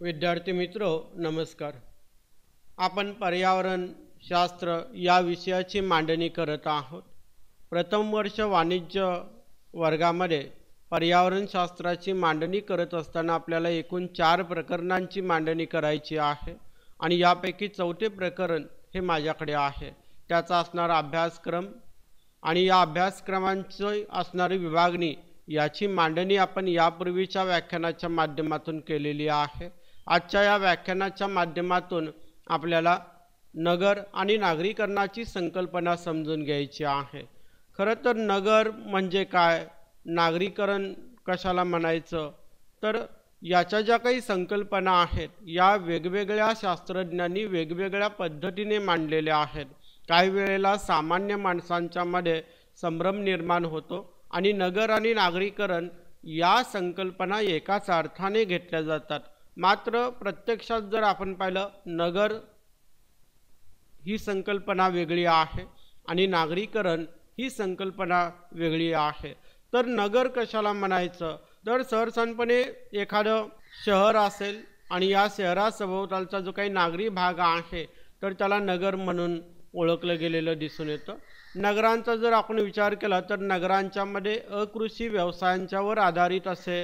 विद्यार्थी मित्रो नमस्कार। आपण पर्यावरण शास्त्र या विषयाची मांडणी करत आहोत। प्रथम वर्ष वाणिज्य वर्गामध्ये पर्यावरण शास्त्राची मांडणी करत असताना आपल्याला एकूण 4 प्रकरणांची मांडणी करायची आहे आणि यापैकी चौथे प्रकरण हे माझ्याकडे आहे। त्याचा असणारा अभ्यासक्रम आणि या अभ्यासक्रमांची असणारी विभागणी याची मांडणी आपण यापूर्वीच्या व्याख्यानाच्या माध्यमातून केलेली आहे। आजच्या या व्याख्यानाच्या माध्यमातून आपल्याला नगर आणि नागरीकरणाची संकल्पना समजून घ्यायची आहे। खरं तर नगर म्हणजे काय, नागरीकरण कशाला म्हणायचं, तर याच्या ज्या काही संकल्पना आहेत या वेगवेगळ्या शास्त्रज्ञांनी वेगवेगळ्या पद्धतीने मांडलेल्या आहेत। काही वेळेला सामान्य माणसांच्या मध्ये संभ्रम निर्माण होतो आणि नगर आणि नागरीकरण या संकल्पना एकाच अर्थाने घेतल्या जातात। मात्र प्रत्यक्षात जर आपण पाहिलं, नगर ही संकल्पना वेगळी आहे आणि नागरीकरण ही संकल्पना वेगळी आहे। तर नगर कशाला म्हणायचं, तर सरसनपणे एखादं शहर असेल आणि या शहरासभोवतालचा जो काही नागरी भाग आहे तर त्याला नगर म्हणून ओळखलं गेलेलं दिसून येतं। नगरांचा जर आपण विचार केला तर नगरांच्या मध्ये अकृषी व्यवसायांच्यावर आधारित असे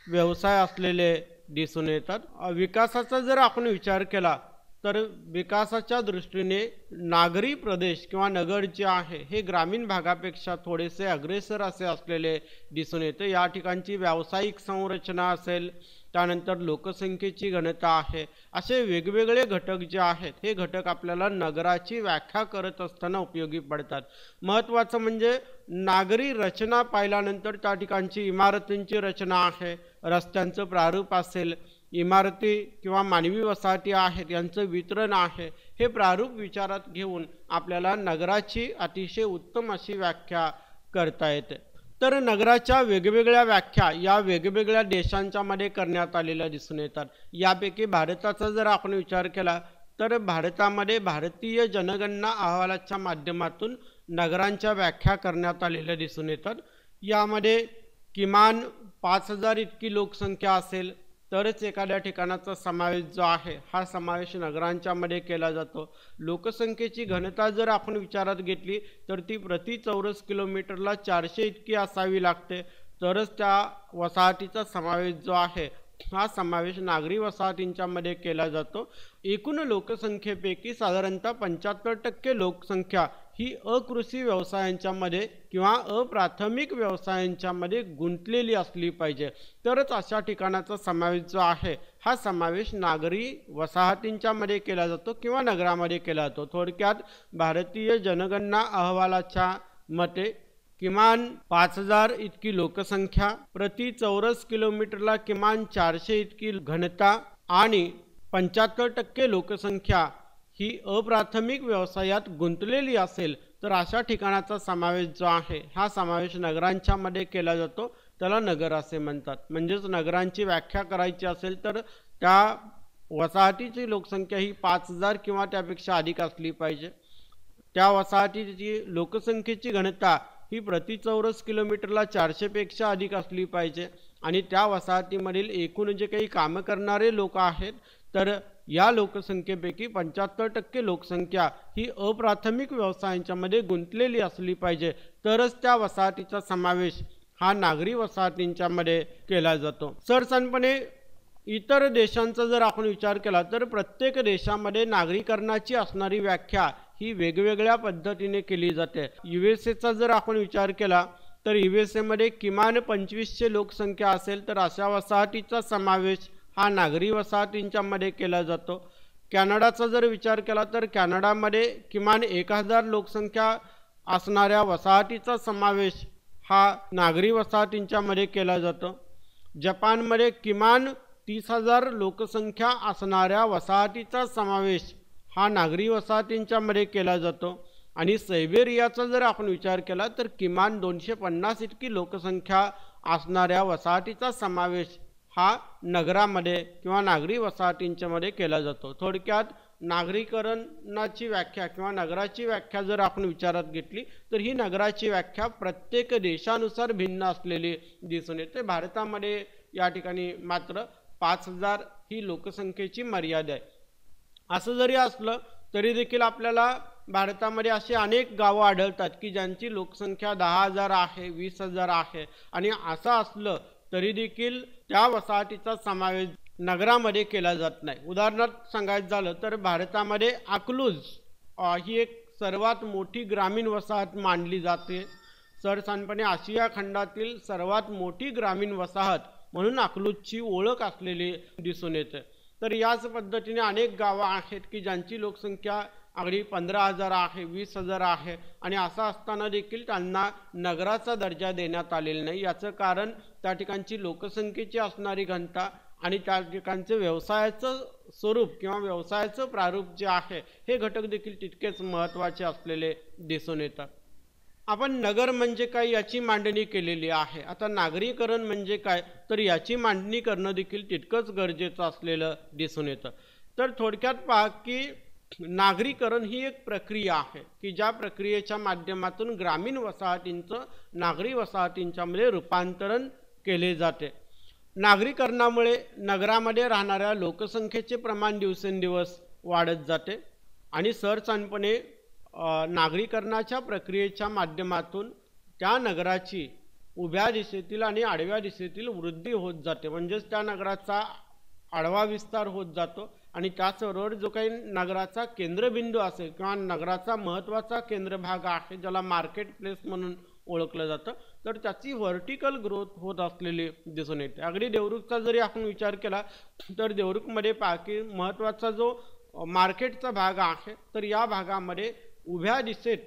व्यवसाय असलेले दिसून येतात। विकासाचा जर आपण विचार केला तर विकासाच्या दृष्टीने नागरी प्रदेश किंवा नगर जे आहे हे ग्रामीण भागापेक्षा थोडेसे अग्रेसर असे असलेले दिसून येते। या ठिकाणची व्यावसायिक संरचना असेल, त्यानंतर लोकसंख्येची घनता आहे, असे वेगवेगळे घटक जे आहेत हे घटक आपल्याला नगराची व्याख्या करत असताना उपयोगी पडतात। महत्त्वाचं म्हणजे नागरी रचना पाहिल्यानंतर त्या ठिकाणची इमारतींची रचना आहे, रस्त्यांचं प्रारूप असेल, इमारती किंवा मानवी वसाहती आहेत यांचं वितरण आहे, हे प्रारूप विचारात घेऊन आपल्याला नगराची अतिशय उत्तम अशी व्याख्या करता येते। तर नगराच्या वेगवेगळ्या व्याख्या या वेगवेगळ्या देशांच्या मध्ये करण्यात आलेल्या दिसून येतात। यापैकी भारताचा जर आपण विचार केला तर भारतामध्ये भारतीय जनगणना अहवालाच्या माध्यमातून नगरांच्या व्याख्या करण्यात आलेल्या दिसून येतात। यामध्ये किमान 5000 इतकी लोकसंख्या असेल तरच एखाद्या ठिकाणाचा समावेश जो आहे हा समावेश नगरांच्या मध्ये केला जातो। लोकसंख्येची घनता जर आपण विचारात घेतली तर ती प्रति चौरस किलोमीटरला 400 इतकी असावी लागते, तरच त्या वसाहतीचा समावेश जो आहे हा समावेश नागरी वसाहतींच्या मध्ये केला जातो। एकूण लोकसंख्येपैकी साधारणतः 75% लोकसंख्या ही अकृषी व्यवसायांच्या मध्ये किंवा अप्राथमिक व्यवसायांच्या मध्ये गुंतलेली असली पाहिजे, तरच अशा ठिकाणाचा समावेश जो आहे हा समावेश नागरी वसाहतींच्या मध्ये केला जातो किंवा नगरामध्ये केला जातो। थोडक्यात भारतीय जनगणना अहवालाच्या मते किमान 5000 इतकी लोकसंख्या, प्रति चौरस किलोमीटरला किमान 400 इतकी घनता आणि 75% लोकसंख्या ही अप्राथमिक व्यवसायात गुंतलेली असेल तर अशा ठिकाणाचा समावेश जो आहे हा समावेश नगरांच्या मध्ये केला जातो, त्याला नगर असे म्हणतात। म्हणजेच नगरांची व्याख्या करायची असेल तर त्या वसाहतीची लोकसंख्या ही 5000 किंवा त्यापेक्षा अधिक असली पाहिजे, त्या वसाहतीची लोकसंख्येची घनता ही प्रति चौरस किलोमीटरला 400 पेक्षा अधिक असली पाहिजे आणि त्या वसाहतीमधील एकूण जे काही काम करणारे लोक आहेत तर या लोकसंख्येपैकी 75% लोकसंख्या ही अप्राथमिक व्यवसायांच्या मध्ये गुंतलेली असली पाहिजे, तरच त्या वसाहतीचा समावेश हा नागरी वसाहतींच्या मध्ये केला जातो। सरसनपणे इतर देशांचा जर आपण विचार केला तर प्रत्येक देशामध्ये नागरीकरणाची असणारी व्याख्या ही वेगवेगळ्या पद्धतीने केली जाते। यूएसएचा जर आपण विचार केला तर यूएसए मध्ये किमान 2500 लोकसंख्या असेल तर अशा वसाहतीचा समावेश हा नागरी वसाहतींच्या मध्ये केला जातो। कॅनडाचा जर विचार केला तर कॅनडामध्ये किमान 1000 लोकसंख्या असणाऱ्या वसाहतीचा समावेश हा नागरी वसाहतींच्या मध्ये केला जातो। जपानमध्ये किमान 30000 लोकसंख्या असणाऱ्या वसाहतीचा समावेश हा नागरी वसाहतींच्या मध्ये केला जातो आणि सायबेरियाचा जर आपण विचार केला तर किमान 250 इतकी लोकसंख्या असणाऱ्या वसाहतीचा समावेश हा नगरामध्ये किंवा नागरी वसाहतींच्या मध्ये केला जातो। थोडक्यात नागरीकरणाची व्याख्या किंवा नगराची व्याख्या जर आपण विचारात घेतली तर ही नगराची व्याख्या प्रत्येक देशानुसार भिन्न असलेली दिसून येते। भारतामध्ये या ठिकाणी मात्र 5,000 ही लोकसंख्येची मर्यादा आहे। असं जरी असलं तरी देखील आपल्याला भारतामध्ये असे अनेक गावं आढळतात की ज्यांची लोकसंख्या 10,000 आहे, 20,000 आहे, आणि असं असलं तरी देखील त्या वसाहतीचा समावेश नगरामध्ये केला जात नाही। उदाहरणार्थ सांगायचं झालं तर भारतामध्ये अकलूज ही एक सर्वात मोठी ग्रामीण वसाहत मानली जाते। सरसाधारणपणे आशिया खंडातील सर्वात मोठी ग्रामीण वसाहत म्हणून अकलूजची ओळख असलेली दिसून येते। तर याच पद्धतीने अनेक गावं आहेत की ज्यांची लोकसंख्या अगदी 15,000 आहे, 20,000 आहे, आणि असं असताना देखील त्यांना नगराचा दर्जा देण्यात आलेला नाही। याचं कारण त्या ठिकाणची लोकसंख्येची असणारी घनता आणि त्या ठिकाणचे व्यवसायाचं स्वरूप किंवा व्यवसायाचं प्रारूप जे आहे हे घटक देखील तितकेच महत्त्वाचे असलेले दिसून येतात। आपण नगर म्हणजे काय याची मांडणी केलेली आहे। आता नागरीकरण म्हणजे काय तर याची मांडणी करणं देखील तितकंच गरजेचं असलेलं दिसून येतं। तर थोडक्यात पहा की नागरीकरण ही एक प्रक्रिया आहे की ज्या प्रक्रियेच्या माध्यमातून ग्रामीण वसाहतींचं नागरी वसाहतींच्यामध्ये रूपांतरण केले जाते। नागरीकरणामुळे नगरामध्ये राहणाऱ्या लोकसंख्येचे प्रमाण दिवसेंदिवस वाढत जाते आणि सरसाधारणपणे नागरीकरणाच्या प्रक्रियेच्या माध्यमातून त्या नगराची उभ्या दिशेतील आणि आडव्या दिशेतील वृद्धी होत जाते। म्हणजेच त्या नगराचा आडवा विस्तार होत जातो आणि त्याचबरोबर जो काही नगराचा केंद्रबिंदू असेल किंवा नगराचा महत्त्वाचा केंद्रभाग आहे ज्याला मार्केट प्लेस म्हणून ओळखलं जातं तर त्याची व्हर्टिकल ग्रोथ होत असलेली दिसून येते। अगदी देवरुखचा जरी आपण विचार केला तर देवरुखमध्ये पहा की महत्त्वाचा जो मार्केटचा भाग आहे तर या भागामध्ये उभ्या दिशेत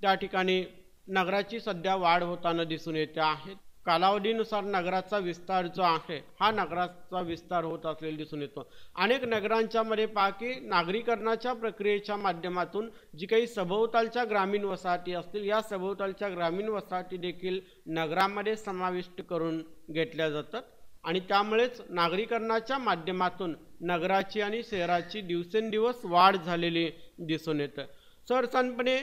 त्या ठिकाणी नगराची सध्या वाढ होताना दिसून येते आहे। कालावधीनुसार नगराचा विस्तार जो आहे हा नगराचा विस्तार होत असलेला दिसून येतो। अनेक नगरांच्या मध्ये पहा की नागरीकरणाच्या प्रक्रियेच्या माध्यमातून जी काही सभोवतालच्या ग्रामीण वसाहती असतील या सभोवतालच्या ग्रामीण वसाहती देखील नगरामध्ये समाविष्ट करून घेतल्या जातात आणि त्यामुळेच नागरीकरणाच्या माध्यमातून नगराची आणि शहराची दिवसेंदिवस वाढ झालेली दिसून येते। सरसाधारणपणे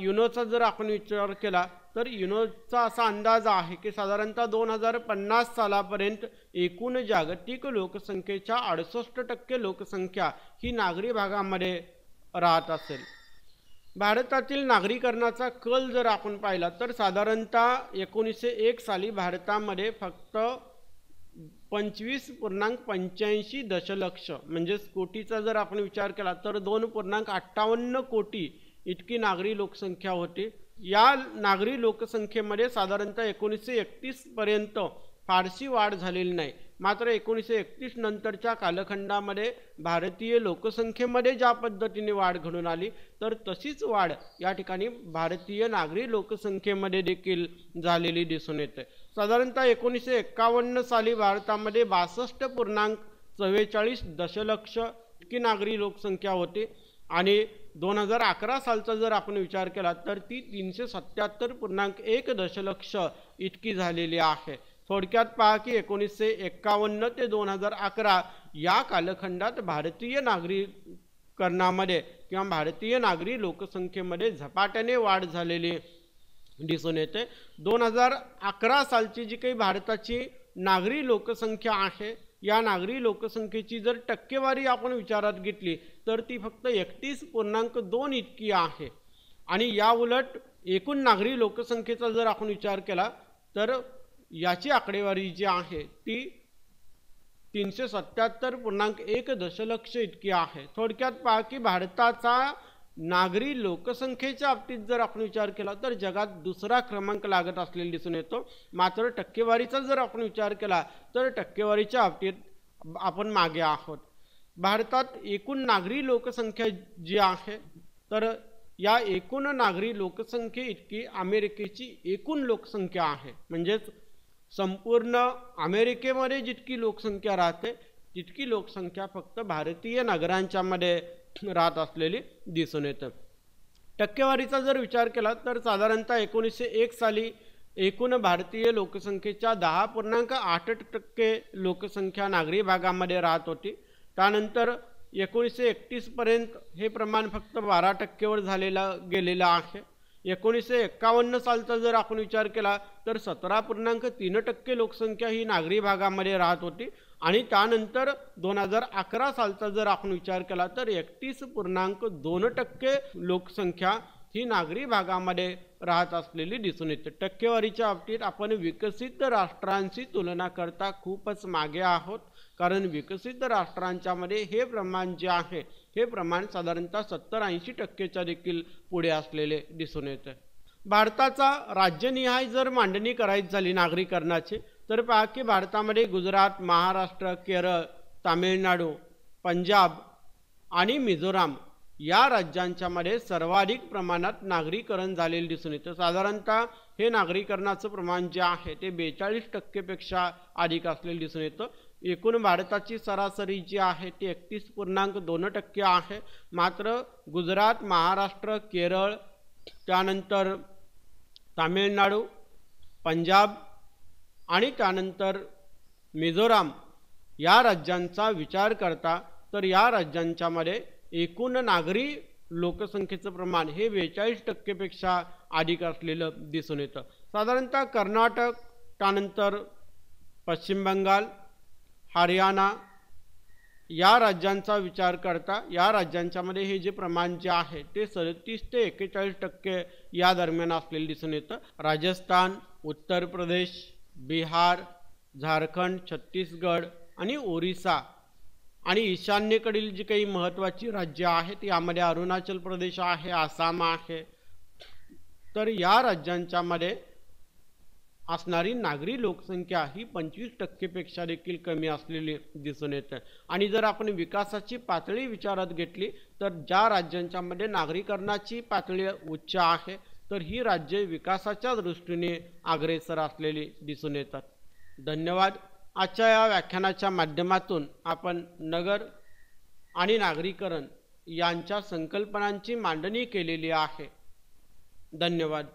युनोचा जर आपण विचार केला तर युनोचा असा अंदाज आहे की साधारणतः 2050 सालापर्यंत एकूण जागतिक लोकसंख्येच्या 68% लोकसंख्या ही नागरी भागामध्ये राहत असेल। भारतातील नागरीकरणाचा कल जर आपण पाहिला तर साधारणतः 1901 साली भारतामध्ये फक्त 25.85 दशलक्ष म्हणजेच कोटीचा जर आपण विचार केला तर 2.58 कोटी इतकी नागरी लोकसंख्या होती। या नागरी लोकसंख्येमध्ये साधारणतः 1931 पर्यंत फारशी वाढ झालेली नाही, मात्र 1931 नंतरच्या कालखंडामध्ये भारतीय लोकसंख्येमध्ये ज्या पद्धतीने वाढ घडून आली तर तशीच वाढ या ठिकाणी भारतीय नागरी लोकसंख्येमध्ये देखील झालेली दिसून येते। साधारणतः 1951 साली भारतामध्ये 62.44 दशलक्ष इतकी नागरी लोकसंख्या होती आणि 2011 सालचा जर आपण विचार केला तर ती 377.1 दशलक्ष इतकी झालेली आहे। थोडक्यात पहा की 1951 ते 2011 या कालखंडात भारतीय नागरीकरणामध्ये किंवा भारतीय नागरी लोकसंख्येमध्ये झपाट्याने वाढ झालेली दिसून येते। 2011 सालची जी काही भारताची नागरी लोकसंख्या आहे या नागरी लोकसंख्येची जर टक्केवारी आपण विचारात घेतली तर ती फक्त 31.2 इतकी आहे आणि या उलट एकूण नागरी लोकसंख्येचा जर आपण विचार केला तर याची आकडेवारी जी आहे ती 377.1 दशलक्ष इतकी आहे। थोडक्यात पहा की भारताचा नागरी लोकसंख्येच्या बाबतीत जर आपण विचार केला तर जगात दुसरा क्रमांक लागत असलेला दिसून येतो, मात्र टक्केवारीचा जर आपण विचार केला तर टक्केवारीच्या बाबतीत आपण मागे आहोत। भारतात एकूण नागरी लोकसंख्या जी आहे तर या एकूण नागरी लोकसंख्ये इतकी अमेरिकेची एकूण लोकसंख्या आहे। म्हणजेच संपूर्ण अमेरिकेमध्ये जितकी लोकसंख्या राहते तितकी लोकसंख्या फक्त भारतीय नगरांच्या मध्ये राहत असलेली दिसून येते। टक्केवारीचा जर विचार केला तर साधारणतः 1901 साली एकूण भारतीय लोकसंख्येच्या 10.8% लोकसंख्या नागरी भागामध्ये राहत होती। त्यानंतर 1931 पर्यंत हे प्रमाण फक्त 12% वर गेलेलं आहे। 1951 सालचा जर आपण विचार केला तर 17.3% लोकसंख्या ही नागरी भागामध्ये राहत होती आणि त्यानंतर 2011 सालचा जर आपण विचार केला तर 31.2% लोकसंख्या ही नागरी भागामध्ये राहत असलेली दिसून येते। टक्केवारीच्या बाबतीत आपण विकसित राष्ट्रांशी तुलना करता खूपच मागे आहोत, कारण विकसित राष्ट्रांच्यामध्ये हे प्रमाण जे आहे हे प्रमाण साधारणतः 70-80% देखील पुढे असलेले दिसून येते। भारताचा राज्यनिहाय जर मांडणी करायची झाली नागरीकरणाची तर पहा की भारतामध्ये गुजरात, महाराष्ट्र, केरळ, तामिळनाडू, पंजाब आणि मिझोराम या राज्यांच्या मध्ये सर्वाधिक प्रमाणात नागरीकरण झालेले दिसून येतं। साधारणतः हे नागरीकरणाचं प्रमाण जे आहे ते 42% पेक्षा अधिक असलेले दिसून येतं। एकूण भारताची सरासरी जी आहे ती 31.2% आहे। मात्र गुजरात, महाराष्ट्र, केरळ, त्यानंतर तामिळनाडू, पंजाब आणि त्यानंतर मिझोराम या राज्यांचा विचार करता तर या राज्यांच्या मध्ये एकूण नागरी लोकसंख्येचं प्रमाण हे 42% पेक्षा अधिक असलेलं दिसून येतं। साधारणतः कर्नाटक, त्यानंतर पश्चिम बंगाल, हरियाणा या राज्यांचा विचार करता या राज्यांच्या मध्ये हे जे प्रमाण जे आहे ते 37 ते 41% या दरम्यान असलेले दिसून येतं। राजस्थान, उत्तर प्रदेश, बिहार, झारखंड, छत्तीसगड आणि ओरिसा आणि ईशान्येकडील जी काही महत्त्वाची राज्ये आहेत यामध्ये अरुणाचल प्रदेश आहे, आसाम आहे, तर या राज्यांच्या मध्ये असणारी नागरी लोकसंख्या ही 25% पेक्षा देखील कमी असलेली दिसून येते। आणि जर आपण विकासाची पातळी विचारात घेतली तर ज्या राज्यांच्या मध्ये नागरीकरणाची पातळी उच्च आहे तर ही राज्ये विकासाच्या दृष्टीने अग्रेसर असलेली दिसून येतात। धन्यवाद। आजच्या या व्याख्यानाच्या माध्यमातून आपण नगर आणि नागरीकरण यांच्या संकल्पनांची मांडणी केलेली आहे। धन्यवाद।